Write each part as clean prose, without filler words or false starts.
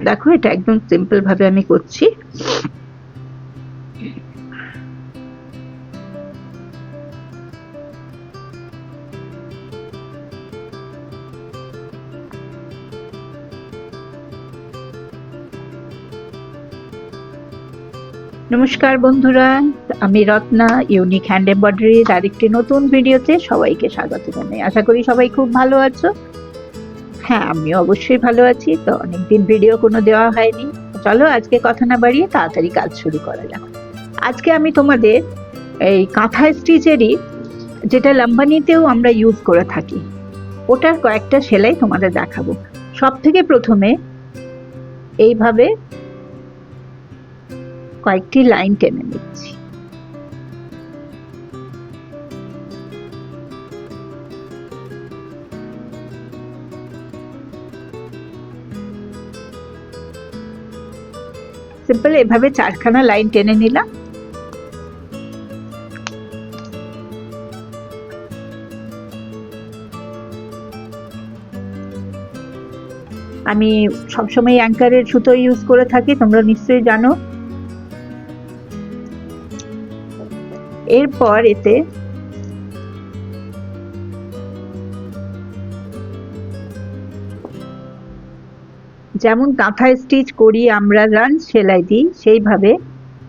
দেখো এটা একদম সিম্পল ভাবে আমি করছি। নমস্কার বন্ধুরা, আমি রত্না, ইউনিক হ্যান্ড এমব্রয়ডারির আরেকটি নতুন ভিডিওতে সবাইকে স্বাগত জানাই। আশা করি সবাই খুব ভালো আছো। হ্যাঁ, আমিও অবশ্যই ভালো আছি। তো অনেকদিন ভিডিও কোনো দেওয়া হয়নি। চলো আজকে কথা না বাড়িয়ে তাড়াতাড়ি কাজ শুরু করা যাক। আজকে আমি তোমাদের এই কাঁথা স্টিচেরই, যেটা লাম্বানিতেও আমরা ইউজ করে থাকি, ওটার কয়েকটা সেলাই তোমাদের দেখাবো। সব থেকে প্রথমে এইভাবে কয়েকটি লাইন টেনে নিচ্ছি। সিম্পল এভাবে চারখানা লাইন টেনে নিলাম। আমি সবসময় অ্যাঙ্কারের সুতো ইউজ করে থাকি, তোমরা নিশ্চয়ই জানো। এরপর এতে যেমন কাঁথা স্টিচ করি আমরা, রান সেলাই দিই সেইভাবে,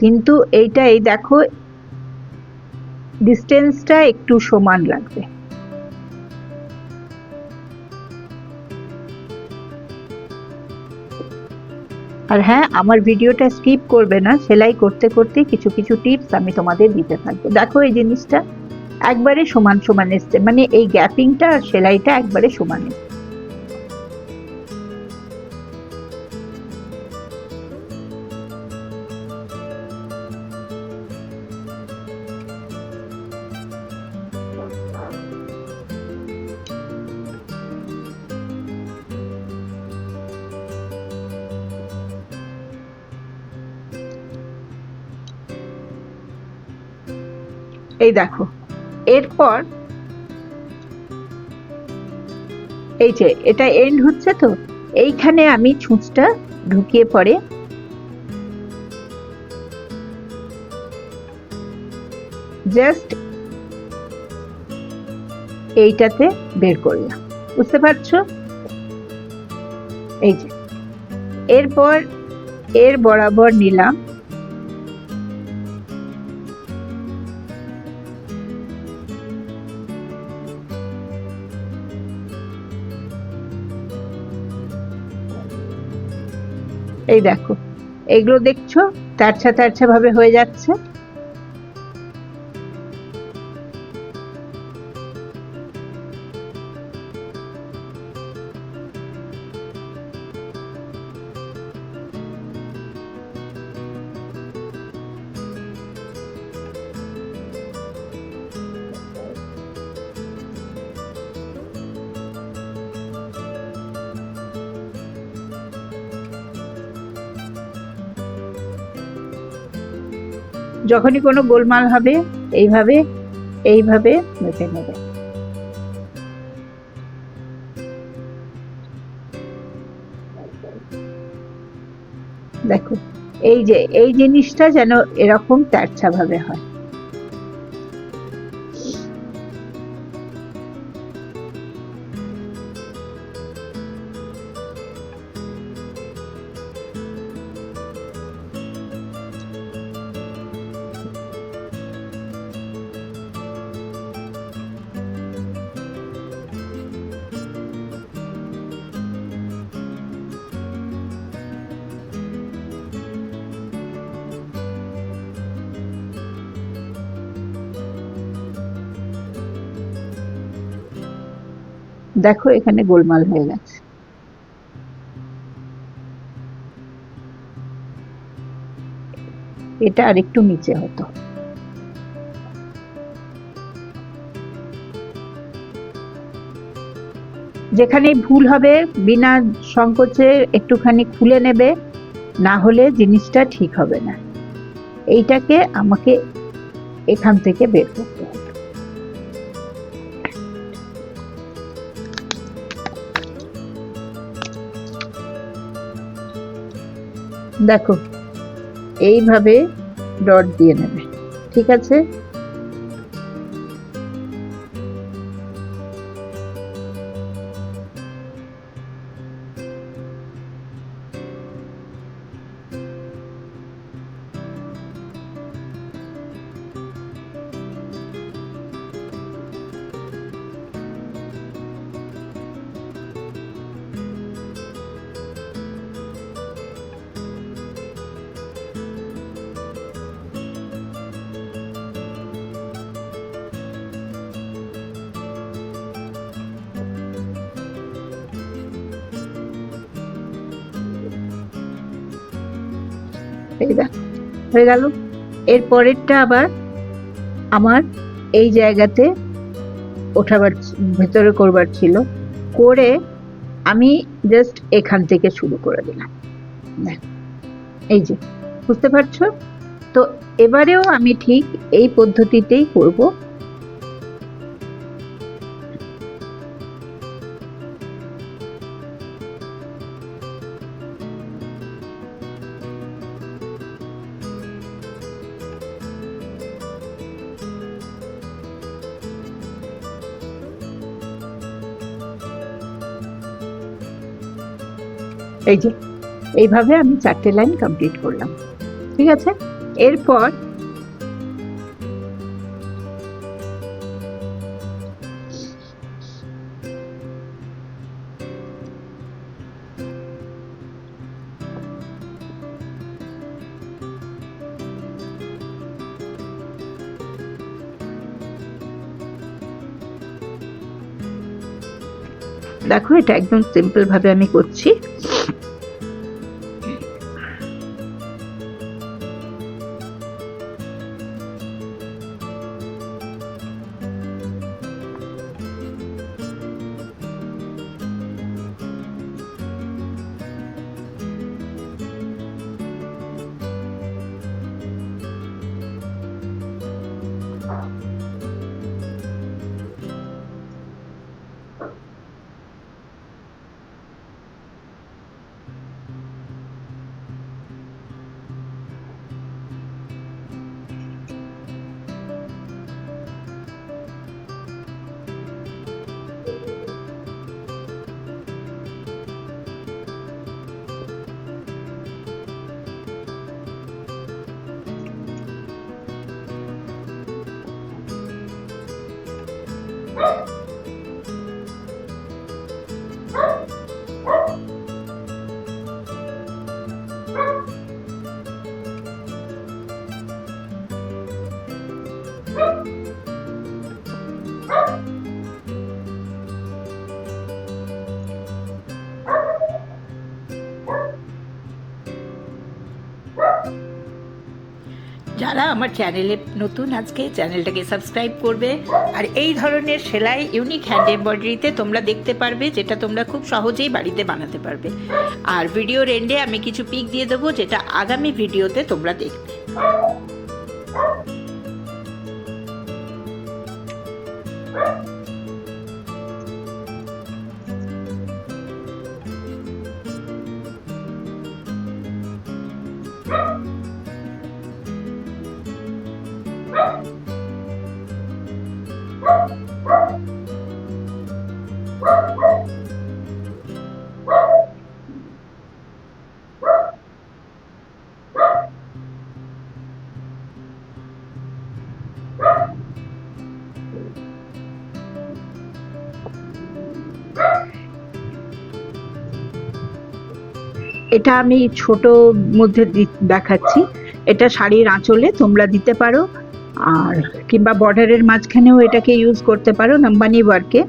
কিন্তু এইটা এই দেখো ডিস্টেন্সটা একটু সমান লাগবে। আর হ্যাঁ, আমার ভিডিওটা স্কিপ করবে না, সেলাই করতে করতে কিছু কিছু টিপস আমি তোমাদের দিতে থাকবো। দেখো এই জিনিসটা একবারে সমান সমান এসছে, মানে এই গ্যাপিংটা আর সেলাইটা একবারে সমান এসছে। এই দেখো, এরপর এই যে এটা এন্ড হচ্ছে, তো এইখানে আমি ছুঁচটা ঢুকিয়ে পরে জাস্ট এইটাতে বের করলাম, বুঝতে পারছো? এই যে এরপর এর বরাবর নিলাম, এই দেখো এগুলো দেখছো তেরছা তেরছা ভাবে হয়ে যাচ্ছে। যখনই কোনো গোলমাল হবে এইভাবে এইভাবে মেপে নেবে। দেখো এই যে এই জিনিসটা যেন এরকম তেরছা ভাবে হয়। দেখো এখানে গোলমাল হয়ে গেছে। এটা আরেকটু নিচে হতো। যেখানে ভুল হবে বিনা সংকোচে একটুখানি খুলে নেবে, না হলে জিনিসটা ঠিক হবে না। এইটাকে আমাকে এখান থেকে বের করতে হবে। দেখো এইভাবে ডট দিয়ে নেবে, ঠিক আছে? এই দেখো হয়ে গেল। এর পরেরটা আবার আমার এই জায়গাতে ওঠাবার ভেতরে করবার ছিল, করে আমি জাস্ট এখান থেকে শুরু করে দিলাম। এই যে বুঝতে পারছো তো? এবারেও আমি ঠিক এই পদ্ধতিতেই করব। এই যে এইভাবে আমি 4টে লাইন কমপ্লিট করলাম, ঠিক আছে? এরপর দেখো এটা একদম সিম্পল ভাবে আমি করছি। যারা আমার চ্যানেলে নতুন আজকে চ্যানেলটাকে সাবস্ক্রাইব করবে, আর এই ধরনের সেলাই ইউনিক হ্যান্ড এমব্রয়ডারিতে তোমরা দেখতে পারবে, যেটা তোমরা খুব সহজেই বাড়িতে বানাতে পারবে। আর ভিডিওর এন্ডে আমি কিছু পিক দিয়ে দেবো, যেটা আগামী ভিডিওতে তোমরা দেখবে। এটা আমি ছোট মধ্যে দেখাচ্ছি, এটা শাড়ির আঁচলে তোমরা দিতে পারো, আর কিংবা বর্ডারের মাঝখানেও এটাকে ইউজ করতে পারো। লাম্বানি ওয়ার্কে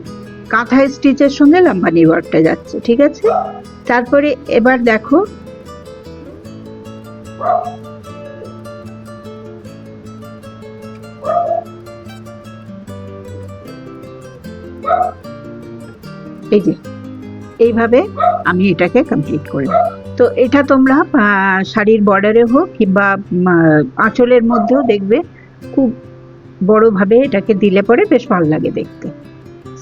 কাঁথা স্টিচের সঙ্গে লাম্বানি ওয়ার্কটা যাচ্ছে, ঠিক আছে? তারপরে এবার দেখো এই যে এইভাবে আমি এটাকে কমপ্লিট করলাম। তো এটা তোমরা শাড়ির বর্ডারে হোক কিংবা আঁচলের মধ্যেও দেখবে খুব বড়ভাবে এটাকে দিলে পরে বেশ ভালো লাগে দেখতে।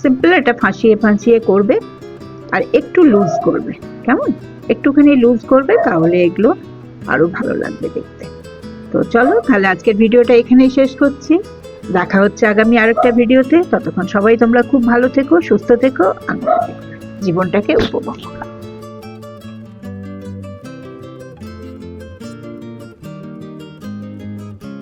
সিম্পল, এটা ফাঁসিয়ে ফাঁসিয়ে করবে আর একটু লুজ করবে, কেমন? একটুখানি লুজ করবে, তাহলে এগুলো আরো ভালো লাগবে দেখতে। তো চলো তাহলে আজকের ভিডিওটা এখানেই শেষ করছি। দেখা হচ্ছে আগামী আরেকটা ভিডিওতে। ততক্ষণ সবাই তোমরা খুব ভালো থেকো, সুস্থ থেকো, আনন্দ থেকো, জীবনটাকে উপভোগ করো।